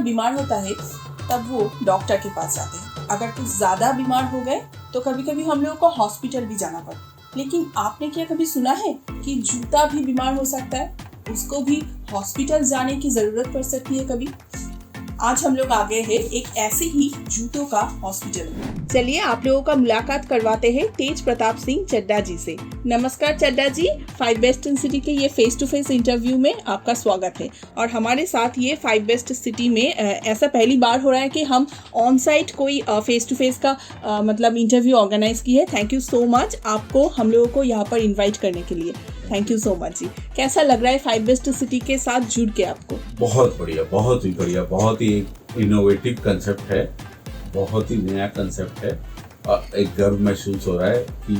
बीमार होता है तब वो डॉक्टर के पास जाते हैं। अगर कुछ ज़्यादा बीमार हो गए तो कभी कभी हम लोगों को हॉस्पिटल भी जाना पड़ता है। लेकिन आपने क्या कभी सुना है कि जूता भी बीमार हो सकता है, उसको भी हॉस्पिटल जाने की ज़रूरत पड़ सकती है कभी? आज हम लोग आ गए हैं एक ऐसे ही जूतों का हॉस्पिटल में। चलिए आप लोगों का मुलाकात करवाते हैं तेज प्रताप सिंह चड्डा जी से। नमस्कार चड्डा जी, 5 बेस्ट इन सिटी के ये फेस टू फेस इंटरव्यू में आपका स्वागत है। और हमारे साथ ये 5 बेस्ट सिटी में ऐसा पहली बार हो रहा है कि हम ऑन साइट कोई फेस टू फेस का मतलब इंटरव्यू ऑर्गेनाइज की है। थैंक यू सो मच आपको हम लोगों को यहाँ पर इन्वाइट करने के लिए। थैंक यू सो मच जी। कैसा लग रहा है 5 बेस्ट सिटी के साथ जुड़ के आपको? बहुत बढ़िया, बहुत ही बढ़िया, बहुत ही इनोवेटिव कंसेप्ट है, बहुत ही नया कंसेप्ट है और एक गर्व महसूस हो रहा है कि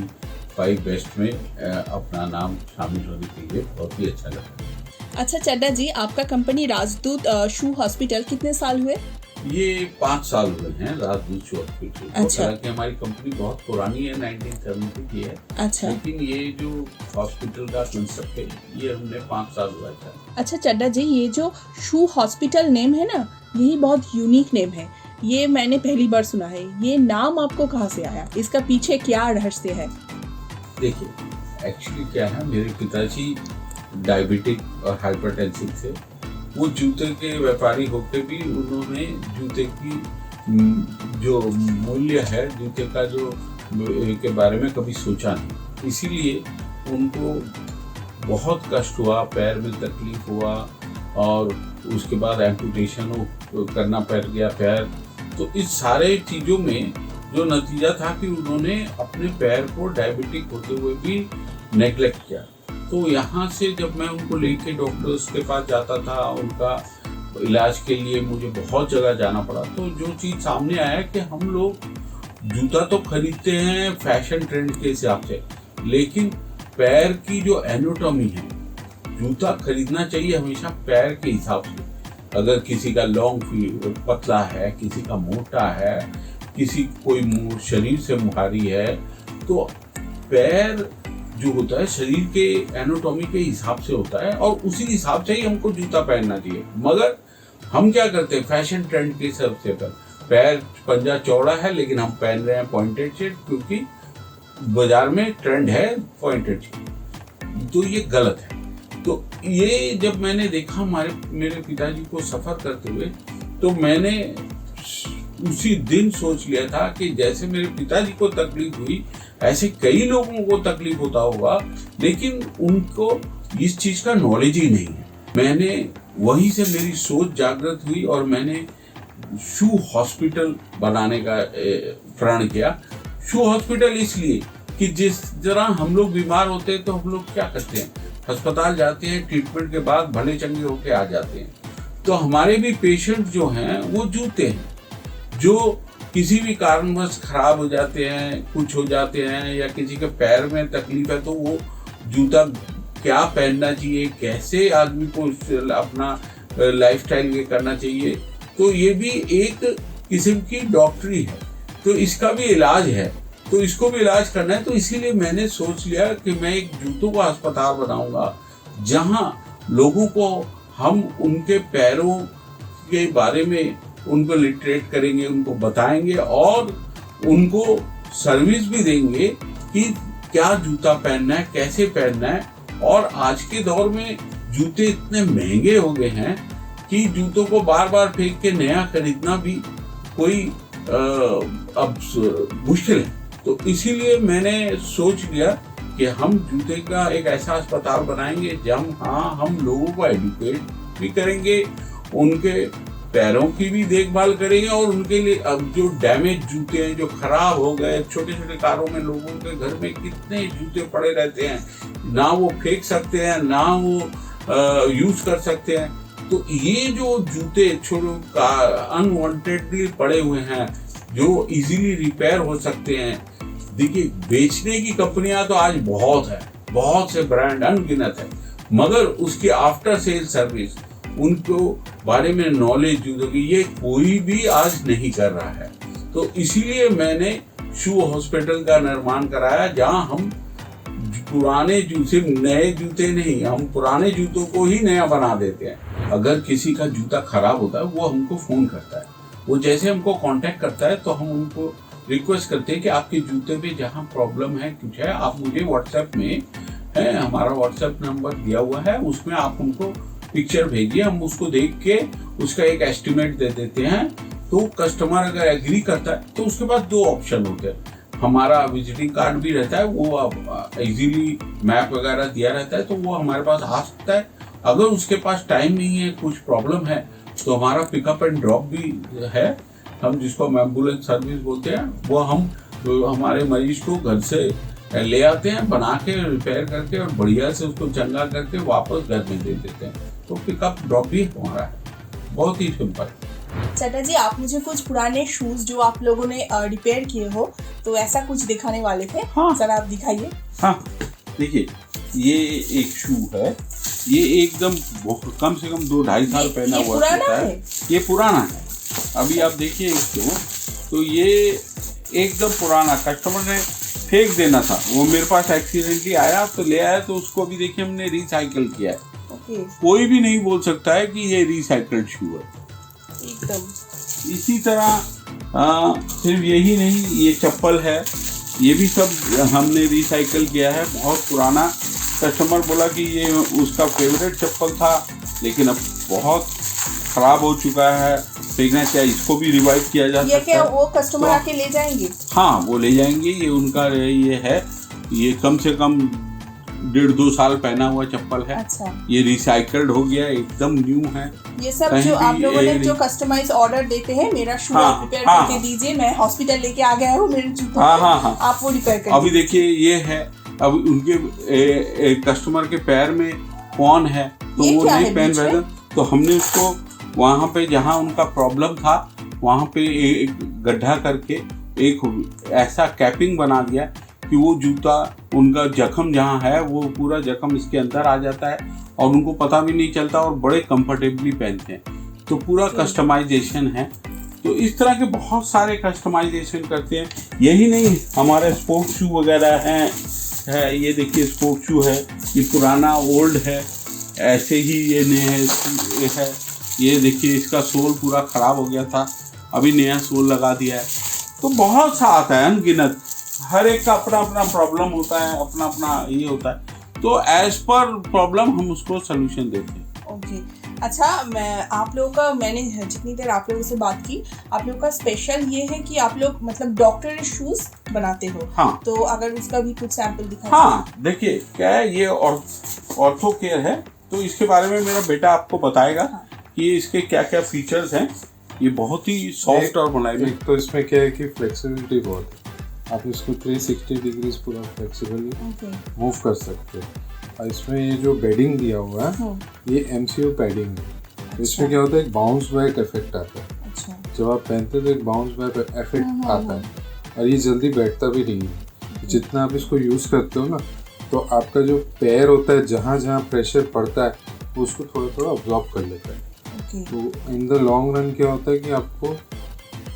5 बेस्ट में अपना नाम शामिल होने के लिए बहुत ही अच्छा लग रहा है। अच्छा चड्डा जी, आपका कंपनी राजदूत शू हॉस्पिटल कितने साल हुए? ये 5 साल हुए हैं राजदूत शू हॉस्पिटल। अच्छा। हालांकि हमारी कंपनी बहुत पुरानी है, 1970 की है। अच्छा। लेकिन ये जो हॉस्पिटल का कंसेप्ट है ये हमने 5 साल हुआ था। अच्छा चड्डा जी, ये जो शू हॉस्पिटल नेम है ना, यही बहुत यूनिक नेम है। ये मैंने पहली बार सुना है। ये नाम आपको कहाँ से आया? इसका पीछे क्या रहस्य है? देखिए, एक्चुअली क्या है, मेरे पिताजी डायबिटिक और हाइपरटेंसिव थे। वो जूते के व्यापारी होकर भी उन्होंने जूते की जो मूल्य है, जूते का जो के बारे में कभी सोचा नहीं। इसीलिए उनको बहुत कष्ट हुआ, पैर में तकलीफ हुआ और उसके बाद एम्पुटेशन करना पड़ गया पैर। तो इस सारे चीज़ों में जो नतीजा था कि उन्होंने अपने पैर को डायबिटिक होते हुए भी नेग्लेक्ट किया। तो यहाँ से जब मैं उनको लेके डॉक्टर्स के पास जाता था, उनका इलाज के लिए मुझे बहुत जगह जाना पड़ा। तो जो चीज़ सामने आया कि हम लोग जूता तो खरीदते हैं फैशन ट्रेंड के हिसाब से, लेकिन पैर की जो एनाटॉमी है, जूता खरीदना चाहिए हमेशा पैर के हिसाब से। अगर किसी का लॉन्ग पतला है, किसी का मोटा है, किसी कोई शरीर से भारी है, तो पैर जो होता है शरीर के एनाटॉमी के हिसाब से होता है और उसी हिसाब से ही हमको जूता पहनना चाहिए। मगर हम क्या करते हैं, फैशन ट्रेंड के हिसाब से पैर पंजा चौड़ा है लेकिन हम पहन रहे हैं पॉइंटेड शर्ट, क्योंकि बाजार में ट्रेंड है पॉइंटेड शर्ट। तो ये गलत है। तो ये जब मैंने देखा मेरे पिताजी को सफ़र करते हुए, तो मैंने उसी दिन सोच लिया था कि जैसे मेरे पिताजी को तकलीफ हुई ऐसे कई लोगों को तकलीफ होता होगा, लेकिन उनको इस चीज़ का नॉलेज ही नहीं है। मैंने वहीं से मेरी सोच जागृत हुई और मैंने शू हॉस्पिटल बनाने का प्रण किया। शू हॉस्पिटल इसलिए कि जिस तरह हम लोग बीमार होते हैं तो हम लोग क्या करते हैं, अस्पताल जाते हैं, ट्रीटमेंट के बाद भले चंगे होके आ जाते हैं। तो हमारे भी पेशेंट जो हैं वो जूते हैं, जो किसी भी कारणवश खराब हो जाते हैं, कुछ हो जाते हैं, या किसी के पैर में तकलीफ है, तो वो जूता क्या पहनना चाहिए, कैसे आदमी को अपना लाइफस्टाइल ये करना चाहिए, तो ये भी एक किस्म की डॉक्टरी है। तो इसका भी इलाज है, तो इसको भी इलाज करना है। तो इसीलिए मैंने सोच लिया कि मैं एक जूतों का अस्पताल बनाऊंगा, जहां लोगों को हम उनके पैरों के बारे में उनको लिटरेट करेंगे, उनको बताएंगे और उनको सर्विस भी देंगे कि क्या जूता पहनना है, कैसे पहनना है। और आज के दौर में जूते इतने महंगे हो गए हैं कि जूतों को बार बार फेंक के नया खरीदना भी कोई अब मुश्किल है। तो इसीलिए मैंने सोच लिया कि हम जूते का एक ऐसा अस्पताल बनाएंगे जहाँ हम लोगों को एजुकेट भी करेंगे, उनके पैरों की भी देखभाल करेंगे और उनके लिए अब जो डैमेज जूते हैं, जो खराब हो गए, छोटे छोटे कारों में लोगों के घर में कितने जूते पड़े रहते हैं, ना वो फेंक सकते हैं ना वो यूज कर सकते हैं। तो ये जो जूते छोटे अनवांटेडली पड़े हुए हैं, जो इजीली रिपेयर हो सकते हैं, देखिए बेचने की कंपनियां तो आज बहुत है, बहुत से ब्रांड अनगिनत है, मगर उसकी आफ्टर सेल सर्विस, उनको बारे में नॉलेज ये कोई भी आज नहीं कर रहा है। तो इसीलिए मैंने शू हॉस्पिटल का निर्माण कराया, जहां हम पुराने सिर्फ नए जूते नहीं, हम पुराने जूतों को ही नया बना देते हैं। अगर किसी का जूता खराब होता है वो हमको फ़ोन करता है, वो जैसे हमको कांटेक्ट करता है तो हम उनको रिक्वेस्ट करते हैं कि आपके जूते पे जहाँ प्रॉब्लम है कुछ है, आप मुझे व्हाट्सएप में है, हमारा व्हाट्सएप नंबर दिया हुआ है, उसमें आप हमको पिक्चर भेजिए, हम उसको देख के उसका एक एस्टिमेट दे देते हैं। तो कस्टमर अगर एग्री करता है तो उसके पास दो ऑप्शन होते हैं, हमारा विजिटिंग कार्ड भी रहता है, वो इजीली मैप वगैरह दिया रहता है, तो वो हमारे पास आ सकता है। अगर उसके पास टाइम नहीं है, कुछ प्रॉब्लम है, तो हमारा पिकअप एंड ड्रॉप भी है, हम जिसको हम एम्बुलेंस सर्विस बोलते हैं, वो हम हमारे मरीज को घर से ले आते हैं, बना के रिपेयर करके और बढ़िया से उसको चंगा करके वापस घर में दे देते हैं। तो पिकअप ड्रॉप भी हमारा है, बहुत ही सिंपल। चड्ढा जी, आप मुझे कुछ पुराने शूज जो आप लोगों ने रिपेयर किए हो, तो ऐसा कुछ दिखाने वाले थे। हाँ। सर आप दिखाइए। हाँ, देखिए ये एक शू है, ये एकदम कम से कम 2-2.5 साल पहना हुआ पुराना है। ये पुराना है, अभी आप देखिए इसको, तो ये एकदम पुराना, कस्टमर ने फेंक देना था, वो मेरे पास एक्सीडेंटली आया तो ले आया, तो उसको अभी देखिए हमने रिसाइकिल किया है। कोई भी नहीं बोल सकता है कि ये रिसाइकल्ड शू है एकदम। इसी तरह सिर्फ यही नहीं, ये चप्पल है, ये भी सब हमने रिसाइकल किया है। बहुत पुराना, कस्टमर बोला कि ये उसका फेवरेट चप्पल था, लेकिन अब बहुत ख़राब हो चुका है, फेंकना चाहिए, इसको भी रिवाइव किया जा सकता है। क्या वो कस्टमर आके ले जाएंगे? हाँ, वो ले जाएंगे, ये उनका ये है, ये कम से कम 1.5-2 साल पहना हुआ चप्पल है। अच्छा। ये रिसाइकल्ड हो गया, एकदम न्यू है। ये सब जो आप लोगों ने जो कस्टमाइज ऑर्डर देते हैं, मेरा शू आप रिपेयर करके दीजिए, मैं हॉस्पिटल लेके आ गया हूँ, मेरे जूते आप वो रिपेयर कर। अभी देखिए ये है, अब उनके कस्टमर के पैर में कौन है, तो वो नहीं पहन रहे थे, तो हमने उसको वहाँ पे जहाँ उनका प्रॉब्लम था वहाँ पे एक गड्ढा करके एक ऐसा कैपिंग बना दिया कि वो जूता, उनका जख्म जहाँ है वो पूरा जख्म इसके अंदर आ जाता है और उनको पता भी नहीं चलता और बड़े कंफर्टेबली पहनते हैं। तो पूरा कस्टमाइजेशन है। तो इस तरह के बहुत सारे कस्टमाइजेशन करते हैं। यही नहीं, हमारे स्पोर्ट शू वगैरह है, ये देखिए स्पोर्ट शू है, ये पुराना ओल्ड है, ऐसे ही ये नए है। ये देखिए इसका सोल पूरा ख़राब हो गया था, अभी नया सोल लगा दिया है। तो बहुत सा आता है, अनगिनत, हर एक का अपना अपना प्रॉब्लम होता है, अपना अपना ये होता है। तो एज पर प्रॉब्लम हम उसको सोल्यूशन देते हैं। ओके, अच्छा, आप लोगों का, मैंने जितनी देर आप लोगों से बात की, आप लोगों का स्पेशल ये है कि आप लोग मतलब डॉक्टर शूज बनाते हो। हाँ। तो अगर उसका भी कुछ सैंपल दिखाइए। हाँ, देखिए क्या है, ये ऑर्थो केयर है, तो इसके बारे में मेरा बेटा आपको बताएगा। हाँ। कि इसके क्या क्या फीचर्स हैं। ये बहुत ही सॉफ्ट और बनाई। एक तो इसमें क्या है कि फ्लेक्सिबिलिटी बहुत है, आप इसको 360 डिग्रीज पूरा फ्लेक्सिबली मूव कर सकते हो। और इसमें ये जो बेडिंग दिया हुआ है, ये MCU पैडिंग है। तो इसमें क्या होता है, एक बाउंस बैक इफेक्ट आता है। अच्छा। जब आप पहनते हो तो एक बाउंस बैक इफेक्ट आता है और ये जल्दी बैठता भी नहीं है। जितना आप इसको यूज़ करते हो ना, तो आपका जो पैर होता है, जहाँ जहाँ प्रेशर पड़ता है, वो उसको थोड़ा थोड़ा ऑब्जॉर्व कर लेता है। तो इन द लॉन्ग रन क्या होता है कि आपको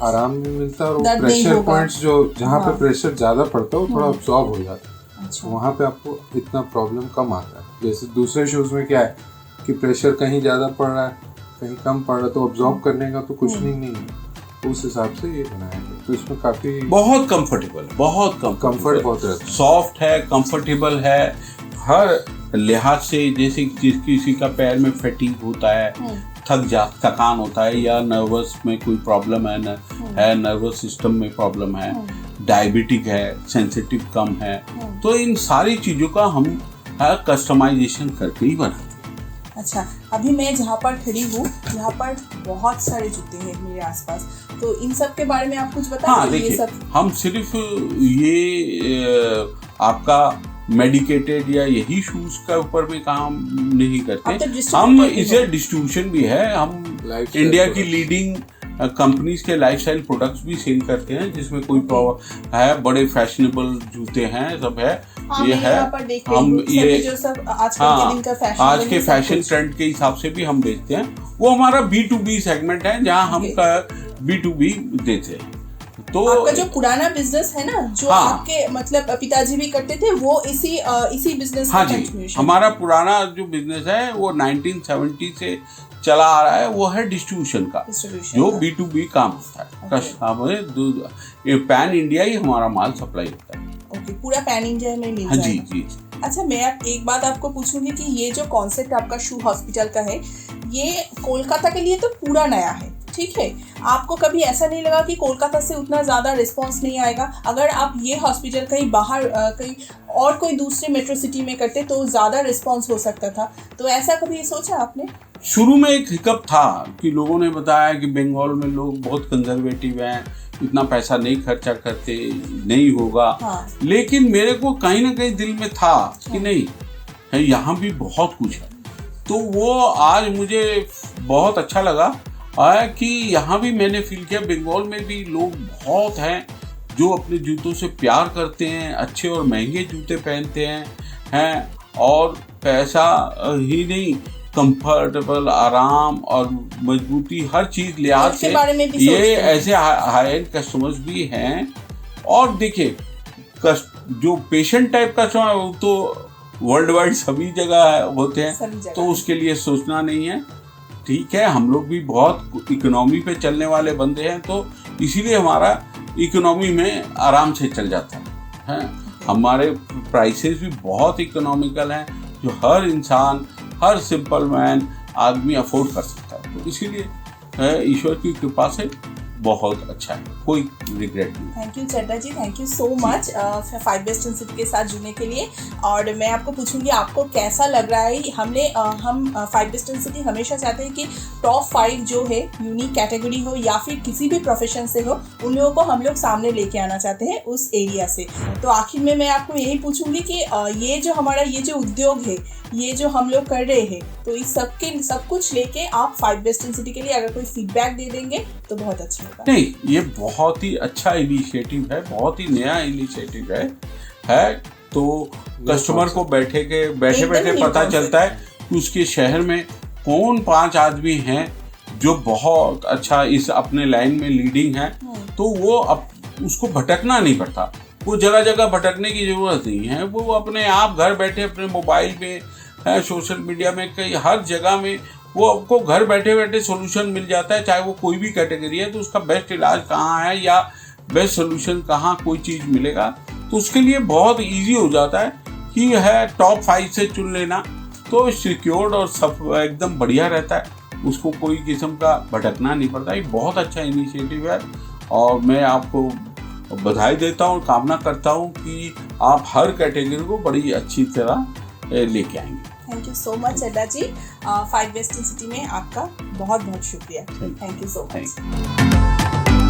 आराम भी मिलता है और वो प्रेशर पॉइंट्स जो जहाँ पे प्रेशर ज़्यादा पड़ता है वो थोड़ा ऑब्जॉर्व हो जाता है। अच्छा। वहाँ पे आपको इतना प्रॉब्लम कम आता है। जैसे दूसरे शूज़ में क्या है कि प्रेशर कहीं ज़्यादा पड़ रहा है, कहीं कम पड़ रहा है, तो ऑब्जॉर्व करने का तो कुछ नहीं है। उस हिसाब से ये बनाया गया। तो इसमें काफ़ी बहुत कंफर्टेबल, बहुत कंफर्ट बहुत रहता है, सॉफ्ट है, कंफर्टेबल है हर लिहाज से। जैसे किसी का पैर में फैटिग होता है, थकान होता है, या नर्वस में कोई प्रॉब्लम है, नर्वस सिस्टम में प्रॉब्लम है, डायबिटिक है, सेंसिटिव कम है, तो इन सारी चीज़ों का हम कस्टमाइजेशन करके ही बनाते हैं। अच्छा, अभी मैं जहाँ पर खड़ी हूँ, यहाँ पर बहुत सारे जूते हैं मेरे आसपास, तो इन सब के बारे में आप कुछ बताइए। हाँ, देखिए, हम सिर्फ ये आपका मेडिकेटेड या यही शूज का ऊपर में काम नहीं करते, हम इसे डिस्ट्रीब्यूशन भी है। हम इंडिया की लीडिंग कंपनीज के लाइफस्टाइल प्रोडक्ट्स भी सेल करते हैं, जिसमें कोई है, बड़े फैशनेबल जूते हैं, सब है। ये है, हम ये आज के फैशन ट्रेंड के हिसाब से भी हम बेचते हैं। वो हमारा B2B सेगमेंट है, जहाँ हम B2B देते हैं। तो आपका जो पुराना बिजनेस है ना, जो हाँ, आपके मतलब पिताजी भी करते थे, वो इसी बिजनेस हाँ का जी, continuation? हमारा पुराना जो बिजनेस है वो 1970 से चला आ रहा है, वो है डिस्ट्रीब्यूशन का, Distribution जो का। B2B काम होता है। कस्टमर ये पैन इंडिया ही हमारा माल सप्लाई होता है। ओके, पूरा पैन इंडिया में मिल हाँ जी जाएगा। जी। अच्छा, मैं एक बात आपको पूछूंगी कि ये जो कॉन्सेप्ट आपका शू हॉस्पिटल का है, ये कोलकाता के लिए तो पूरा नया है, ठीक है। आपको कभी ऐसा नहीं लगा कि कोलकाता से उतना ज़्यादा रिस्पांस नहीं आएगा? अगर आप ये हॉस्पिटल कहीं बाहर कहीं और कोई दूसरे मेट्रो सिटी में करते तो ज़्यादा रिस्पांस हो सकता था, तो ऐसा कभी सोचा आपने? शुरू में एक हिकअप था कि लोगों ने बताया कि बंगाल में लोग बहुत कंजर्वेटिव हैं, इतना पैसा नहीं खर्चा करते, नहीं होगा। हाँ। लेकिन मेरे को कहीं ना कहीं दिल में था कि नहीं है, यहाँ भी बहुत कुछ है। तो वो आज मुझे बहुत अच्छा लगा कि यहाँ भी मैंने फील किया, बंगाल में भी लोग बहुत हैं जो अपने जूतों से प्यार करते हैं, अच्छे और महंगे जूते पहनते हैं और पैसा ही नहीं, कंफर्टेबल, आराम और मजबूती, हर चीज लिहाज से ये ऐसे हाई एंड कस्टमर्स भी हैं। और देखिए, जो पेशेंट टाइप कस्टमर वो तो वर्ल्ड वाइड सभी जगह होते हैं, तो उसके लिए सोचना नहीं है। ठीक है, हम लोग भी बहुत इकोनॉमी पे चलने वाले बंदे हैं, तो इसीलिए हमारा इकोनॉमी में आराम से चल जाता है। हमारे प्राइसेस भी बहुत इकोनॉमिकल हैं, जो हर इंसान, हर सिंपल मैन आदमी अफोर्ड कर सकता है। तो इसीलिए ईश्वर की कृपा से बहुत अच्छा है, कोई रिग्रेट नहीं। Thank you Chadha ji, thank you so much 5 best in city के साथ जुड़ने के लिए। और मैं आपको पूछूंगी आपको कैसा लग रहा है। हम 5 बेस्ट इन सिटी हमेशा चाहते हैं कि टॉप 5 जो है, यूनिक कैटेगरी हो या फिर किसी भी प्रोफेशन से हो, उन लोगों को हम लोग सामने लेके आना चाहते हैं उस एरिया से। तो आखिर में मैं आपको यही पूछूंगी कि ये जो हमारा ये जो उद्योग है, ये जो हम लोग कर रहे हैं, तो इस सब कुछ लेके आप 5 बेस्ट इन सिटी के लिए अगर कोई फीडबैक दे देंगे तो बहुत अच्छा होगा। नहीं, ये बहुत ही अच्छा इनिशिएटिव है, बहुत ही नया इनिशिएटिव है। तो कस्टमर को बैठे पता चलता है कि उसके शहर में कौन 5 आदमी हैं जो बहुत अच्छा इस अपने लाइन में लीडिंग है, तो वो उसको भटकना नहीं पड़ता, वो जगह जगह भटकने की जरूरत नहीं है। वो अपने आप घर बैठे अपने मोबाइल में, सोशल मीडिया में, कई हर जगह में वो आपको घर बैठे बैठे सोल्यूशन मिल जाता है। चाहे वो कोई भी कैटेगरी है, तो उसका बेस्ट इलाज कहाँ है या बेस्ट सोल्यूशन कहाँ कोई चीज़ मिलेगा, तो उसके लिए बहुत इजी हो जाता है कि है टॉप 5 से चुन लेना, तो सिक्योर्ड और सब एकदम बढ़िया रहता है, उसको कोई किस्म का भटकना नहीं पड़ता। ये बहुत अच्छा इनिशिएटिव है और मैं आपको बधाई देता हूँ, कामना करता हूँ कि आप हर कैटेगरी को बड़ी अच्छी तरह लेके आएंगे। Thank you so much Chadha ji. 5 best in city में आपका बहुत बहुत शुक्रिया। Thank you so much.